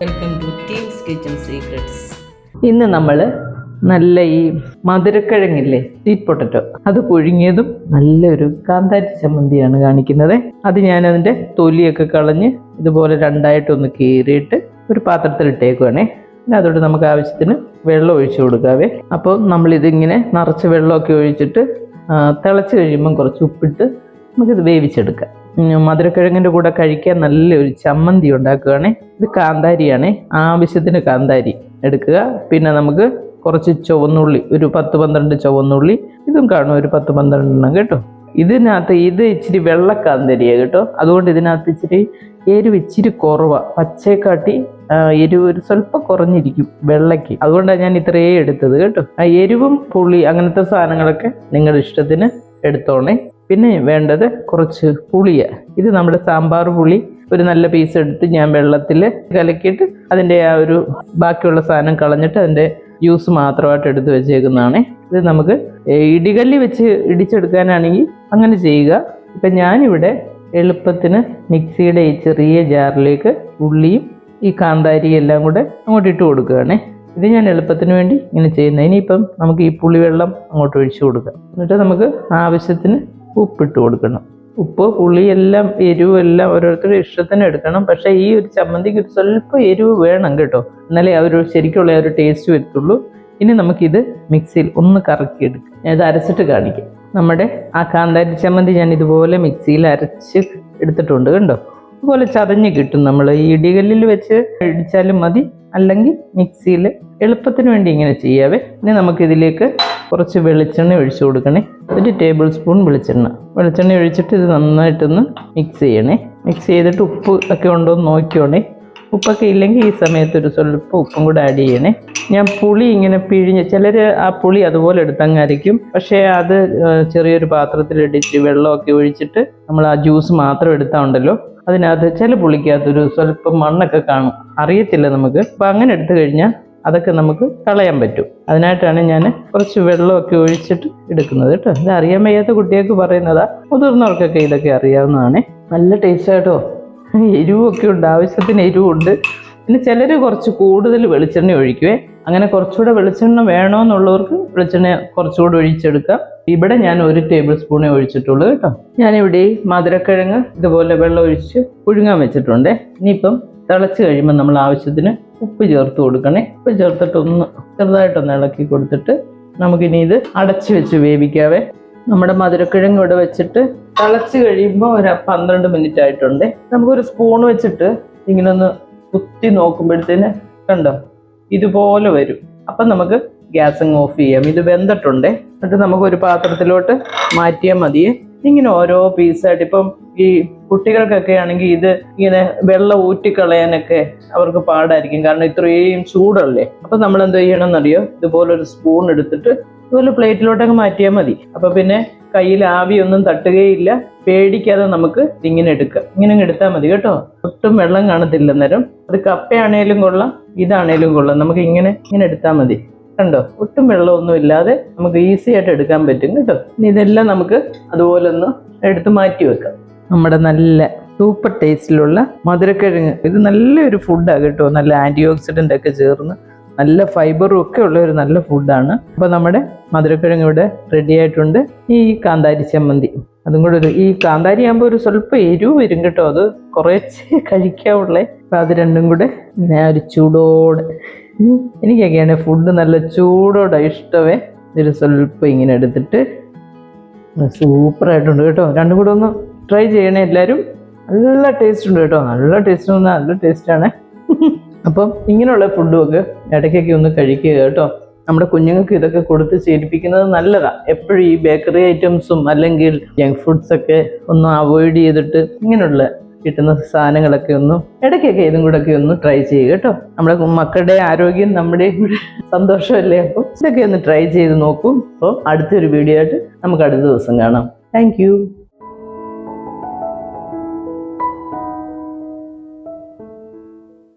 Welcome to teams kitchen secrets. ഇന്ന് നമ്മൾ നല്ല ഈ മധുരക്കിഴങ്ങില്ലേ, സ്വീറ്റ് പൊട്ടറ്റോ, അത് പുഴുങ്ങിയതും നല്ലൊരു കാന്താരി ചമ്മന്തിയാണ് കാണിക്കുന്നത്. അത് ഞാനതിൻ്റെ തൊലിയൊക്കെ കളഞ്ഞ് ഇതുപോലെ രണ്ടായിട്ടൊന്ന് കീറിയിട്ട് ഒരു പാത്രത്തിൽ ഇട്ടേക്കുവാണേ. പിന്നെ അതോട് നമുക്ക് ആവശ്യത്തിന് വെള്ളം ഒഴിച്ചു കൊടുക്കാവേ. അപ്പോൾ നമ്മളിതിങ്ങനെ നിറച്ച് വെള്ളമൊക്കെ ഒഴിച്ചിട്ട് തിളച്ച് കഴിയുമ്പം കുറച്ച് ഉപ്പിട്ട് നമുക്കിത് വേവിച്ചെടുക്കാം. മധുരക്കിഴങ്ങിൻ്റെ കൂടെ കഴിക്കാൻ നല്ലൊരു ചമ്മന്തി ഉണ്ടാക്കുകയാണേ. ഇത് കാന്താരിയാണേ, ആവശ്യത്തിന് കാന്താരി എടുക്കുക. പിന്നെ നമുക്ക് കുറച്ച് ചുവന്നുള്ളി, ഒരു 10-12 ചുവന്നുള്ളി, ഇതും കാണും ഒരു 10-12 കേട്ടോ. ഇതിനകത്ത് ഇത് ഇച്ചിരി വെള്ളക്കാന്താരിയാണ് കേട്ടോ, അതുകൊണ്ട് ഇതിനകത്ത് ഇച്ചിരി എരിവ് ഇച്ചിരി കുറവാണ്. പച്ചയെക്കാട്ടി എരിവ് ഒരു സ്വല്പം കുറഞ്ഞിരിക്കും വെള്ളയ്ക്ക്, അതുകൊണ്ടാണ് ഞാൻ ഇത്രയേ എടുത്തത് കേട്ടോ. എരിവും പുളി അങ്ങനത്തെ സാധനങ്ങളൊക്കെ നിങ്ങളുടെ ഇഷ്ടത്തിന് എടുത്തോണേ. പിന്നെ വേണ്ടത് കുറച്ച് പുളിയാണ്. ഇത് നമ്മുടെ സാമ്പാർ പുളി ഒരു നല്ല പീസ് എടുത്ത് ഞാൻ വെള്ളത്തിൽ കലക്കിയിട്ട് അതിൻ്റെ ആ ഒരു ബാക്കിയുള്ള സാധനം കളഞ്ഞിട്ട് അതിൻ്റെ ജ്യൂസ് മാത്രമായിട്ട് എടുത്ത് വെച്ചേക്കുന്നതാണ്. ഇത് നമുക്ക് ഇടികല്ലി വെച്ച് ഇടിച്ചെടുക്കാനാണെങ്കിൽ അങ്ങനെ ചെയ്യുക. ഇപ്പം ഞാനിവിടെ എളുപ്പത്തിന് മിക്സിയുടെ ഈ ചെറിയ ജാറിലേക്ക് ഉള്ളിയും ഈ കാന്താരിയും എല്ലാം കൂടെ അങ്ങോട്ട് ഇട്ട് കൊടുക്കുകയാണേ. ഇത് ഞാൻ എളുപ്പത്തിന് വേണ്ടി ഇങ്ങനെ ചെയ്യുന്നത്. ഇനിയിപ്പം നമുക്ക് ഈ പുളിവെള്ളം അങ്ങോട്ട് ഒഴിച്ചു കൊടുക്കാം. എന്നിട്ട് നമുക്ക് ആവശ്യത്തിന് ഉപ്പിട്ട് കൊടുക്കണം. ഉപ്പ്, പുളി എല്ലാം എരിവും എല്ലാം ഓരോരുത്തരുടെ ഇഷ്ടത്തിന് എടുക്കണം. പക്ഷേ ഈ ഒരു ചമ്മന്തിക്ക് ഒരു സ്വല്പം എരിവ് വേണം കേട്ടോ, എന്നാലേ ആ ഒരു ശരിക്കുള്ള ആ ഒരു ടേസ്റ്റ് വരത്തുള്ളൂ. ഇനി നമുക്കിത് മിക്സിയിൽ ഒന്ന് കറക്കിയെടുക്കാം. ഞാൻ ഇത് അരച്ചിട്ട് കാണിക്കാം. നമ്മുടെ ആ കാന്താരി ചമ്മന്തി ഞാൻ ഇതുപോലെ മിക്സിയിൽ അരച്ച് എടുത്തിട്ടുണ്ട് കണ്ടോ. അതുപോലെ ചതഞ്ഞ് കിട്ടും. നമ്മൾ ഈ ഇടികല്ലിൽ വെച്ച് ഇടിച്ചാലും മതി, അല്ലെങ്കിൽ മിക്സിയിൽ എളുപ്പത്തിന് വേണ്ടി ഇങ്ങനെ ചെയ്യാവേ. ഇനി നമുക്കിതിലേക്ക് കുറച്ച് വെളിച്ചെണ്ണ ഒഴിച്ചു കൊടുക്കണേ. 1 ടേബിൾ സ്പൂൺ വെളിച്ചെണ്ണ ഒഴിച്ചിട്ട് ഇത് നന്നായിട്ടൊന്ന് മിക്സ് ചെയ്യണേ. മിക്സ് ചെയ്തിട്ട് ഉപ്പ് ഒക്കെ ഉണ്ടോ എന്ന് നോക്കിയോണേ. ഉപ്പൊക്കെ ഇല്ലെങ്കിൽ ഈ സമയത്ത് ഒരു സ്വല്പം ഉപ്പും കൂടെ ആഡ് ചെയ്യണേ. ഞാൻ പുളി ഇങ്ങനെ പിഴിഞ്ഞ്, ചിലർ ആ പുളി അതുപോലെ എടുത്തങ്ങ് അരയ്ക്കും. പക്ഷേ അത് ചെറിയൊരു പാത്രത്തിലിടിച്ച് വെള്ളമൊക്കെ ഒഴിച്ചിട്ട് നമ്മൾ ആ ജ്യൂസ് മാത്രം എടുത്താൽ ഉണ്ടല്ലോ, അതിനകത്ത് ചില പുളിക്കകത്തൊരു സ്വല്പം മണ്ണൊക്കെ കാണും, അറിയത്തില്ല നമുക്ക്. അപ്പം അങ്ങനെ എടുത്തു കഴിഞ്ഞാൽ അതൊക്കെ നമുക്ക് കളയാൻ പറ്റും. അതിനായിട്ടാണ് ഞാൻ കുറച്ച് വെള്ളമൊക്കെ ഒഴിച്ചിട്ട് എടുക്കുന്നത് കേട്ടോ. ഇത് അറിയാൻ വയ്യാത്ത കുട്ടികൾക്ക് പറയുന്നതാ, മുതിർന്നവർക്കൊക്കെ ഇതൊക്കെ അറിയാവുന്നതാണ്. നല്ല ടേസ്റ്റ് കേട്ടോ. എരിവൊക്കെ ഉണ്ട്, ആവശ്യത്തിന് എരിവുണ്ട്. പിന്നെ ചിലർ കുറച്ച് കൂടുതൽ വെളിച്ചെണ്ണ ഒഴിക്കുവേ. അങ്ങനെ കുറച്ചുകൂടെ വെളിച്ചെണ്ണ വേണമെന്നുള്ളവർക്ക് വെളിച്ചെണ്ണ കുറച്ചുകൂടെ ഒഴിച്ചെടുക്കാം. ഇവിടെ ഞാൻ 1 ടേബിൾ സ്പൂണേ ഒഴിച്ചിട്ടുള്ളൂ കേട്ടോ. ഞാനിവിടെ മധുരക്കിഴങ്ങ് ഇതുപോലെ വെള്ളം ഒഴിച്ച് പുഴുങ്ങാൻ വെച്ചിട്ടുണ്ട്. ഇനിയിപ്പം തിളച്ച് കഴിയുമ്പോൾ നമ്മൾ ആവശ്യത്തിന് ഉപ്പ് ചേർത്ത് കൊടുക്കണേ. ഉപ്പ് ചേർത്തിട്ടൊന്ന് ചെറുതായിട്ടൊന്ന് ഇളക്കി കൊടുത്തിട്ട് നമുക്കിനി ഇത് അടച്ച് വെച്ച് വേവിക്കാവേ. നമ്മുടെ മധുരക്കിഴങ്ങ് ഇവിടെ വെച്ചിട്ട് തിളച്ച് കഴിയുമ്പോൾ ഒരു 12 മിനിറ്റ് ആയിട്ടുണ്ട്. നമുക്കൊരു സ്പൂൺ വെച്ചിട്ട് ഇങ്ങനെ ഒന്ന് കുത്തി നോക്കുമ്പോഴത്തേന് കണ്ടോ ഇതുപോലെ വരും. അപ്പം നമുക്ക് ഗ്യാസ് അങ്ങ് ഓഫ് ചെയ്യാം. ഇത് വെന്തിട്ടുണ്ട്. എന്നിട്ട് നമുക്കൊരു പാത്രത്തിലോട്ട് മാറ്റിയാൽ മതിയേ. ഇങ്ങനെ ഓരോ പീസായിട്ട്, ഇപ്പം ഈ കുട്ടികൾക്കൊക്കെ ആണെങ്കിൽ ഇത് ഇങ്ങനെ വെള്ളം ഊറ്റിക്കളയാനൊക്കെ അവർക്ക് പാടായിരിക്കും, കാരണം ഇത്രയും ചൂടല്ലേ. അപ്പം നമ്മൾ എന്ത് ചെയ്യണമെന്നറിയോ, ഇതുപോലൊരു സ്പൂൺ എടുത്തിട്ട് ഇതുപോലെ പ്ലേറ്റിലോട്ടൊക്കെ മാറ്റിയാൽ മതി. അപ്പം പിന്നെ കയ്യിൽ ആവിയൊന്നും തട്ടുകയില്ല, പേടിക്കാതെ നമുക്ക് ഇങ്ങനെ എടുക്കാം. ഇങ്ങനെ എടുത്താൽ മതി കേട്ടോ. ഒട്ടും വെള്ളം കാണത്തില്ല അന്നേരം. അത് കപ്പയാണേലും കൊള്ളാം, ഇതാണേലും കൊള്ളാം. നമുക്ക് ഇങ്ങനെ എടുത്താൽ മതി കണ്ടോ. ഒട്ടും വെള്ളമൊന്നും ഇല്ലാതെ നമുക്ക് ഈസി ആയിട്ട് എടുക്കാൻ പറ്റും കേട്ടോ. ഇനി ഇതെല്ലാം നമുക്ക് അതുപോലെ ഒന്ന് എടുത്ത് മാറ്റി വെക്കാം. നമ്മുടെ നല്ല സൂപ്പർ ടേസ്റ്റിലുള്ള മധുരക്കിഴങ്ങ്, ഇത് നല്ലൊരു ഫുഡാണ് കേട്ടോ. നല്ല ആൻറ്റി ഓക്സിഡൻ്റ് ഒക്കെ ചേർന്ന് നല്ല ഫൈബറും ഒക്കെ ഉള്ള ഒരു നല്ല ഫുഡാണ്. അപ്പോൾ നമ്മുടെ മധുരക്കിഴങ്ങ് ഇവിടെ റെഡി ആയിട്ടുണ്ട്. ഈ കാന്താരി ചമ്മന്തി അതും കൂടെ ഈ കാന്താരി ആകുമ്പോൾ ഒരു സ്വല്പം എരിവ് വരും കേട്ടോ, അത് കുറേശ്ശേ കഴിക്കാവുള്ളേ. അപ്പം അത് രണ്ടും കൂടെ ഞാൻ ഒരു ചൂടോടെ, എനിക്കൊക്കെയാണ് ഫുഡ് നല്ല ചൂടോടെ ഇഷ്ടമേ. ഇതൊരു സ്വല്പം ഇങ്ങനെ എടുത്തിട്ട് സൂപ്പറായിട്ടുണ്ട് കേട്ടോ. രണ്ടും കൂടെ ഒന്ന് ട്രൈ ചെയ്യണേ എല്ലാവരും. നല്ല ടേസ്റ്റ് ഉണ്ട് കേട്ടോ, നല്ല ടേസ്റ്റ്, നല്ല ടേസ്റ്റാണ്. അപ്പം ഇങ്ങനെയുള്ള ഫുഡുമൊക്കെ ഇടയ്ക്കൊക്കെ ഒന്ന് കഴിക്കുക കേട്ടോ. നമ്മുടെ കുഞ്ഞുങ്ങൾക്ക് ഇതൊക്കെ കൊടുത്ത് ശീലിപ്പിക്കുന്നത് നല്ലതാണ്. എപ്പോഴും ഈ ബേക്കറി ഐറ്റംസും അല്ലെങ്കിൽ ജങ്ക് ഫുഡ്സൊക്കെ ഒന്ന് അവോയ്ഡ് ചെയ്തിട്ട് ഇങ്ങനെയുള്ള കിട്ടുന്ന സാധനങ്ങളൊക്കെ ഒന്ന് ഇടയ്ക്കൊക്കെ ഇതും കൂടെ ഒക്കെ ഒന്ന് ട്രൈ ചെയ്യുക കേട്ടോ. നമ്മുടെ മക്കളുടെ ആരോഗ്യം നമ്മുടെയും കൂടെ സന്തോഷമല്ലേ. അപ്പം ഇതൊക്കെ ഒന്ന് ട്രൈ ചെയ്ത് നോക്കും. അപ്പോൾ അടുത്തൊരു വീഡിയോ ആയിട്ട് നമുക്ക് അടുത്ത ദിവസം കാണാം. താങ്ക്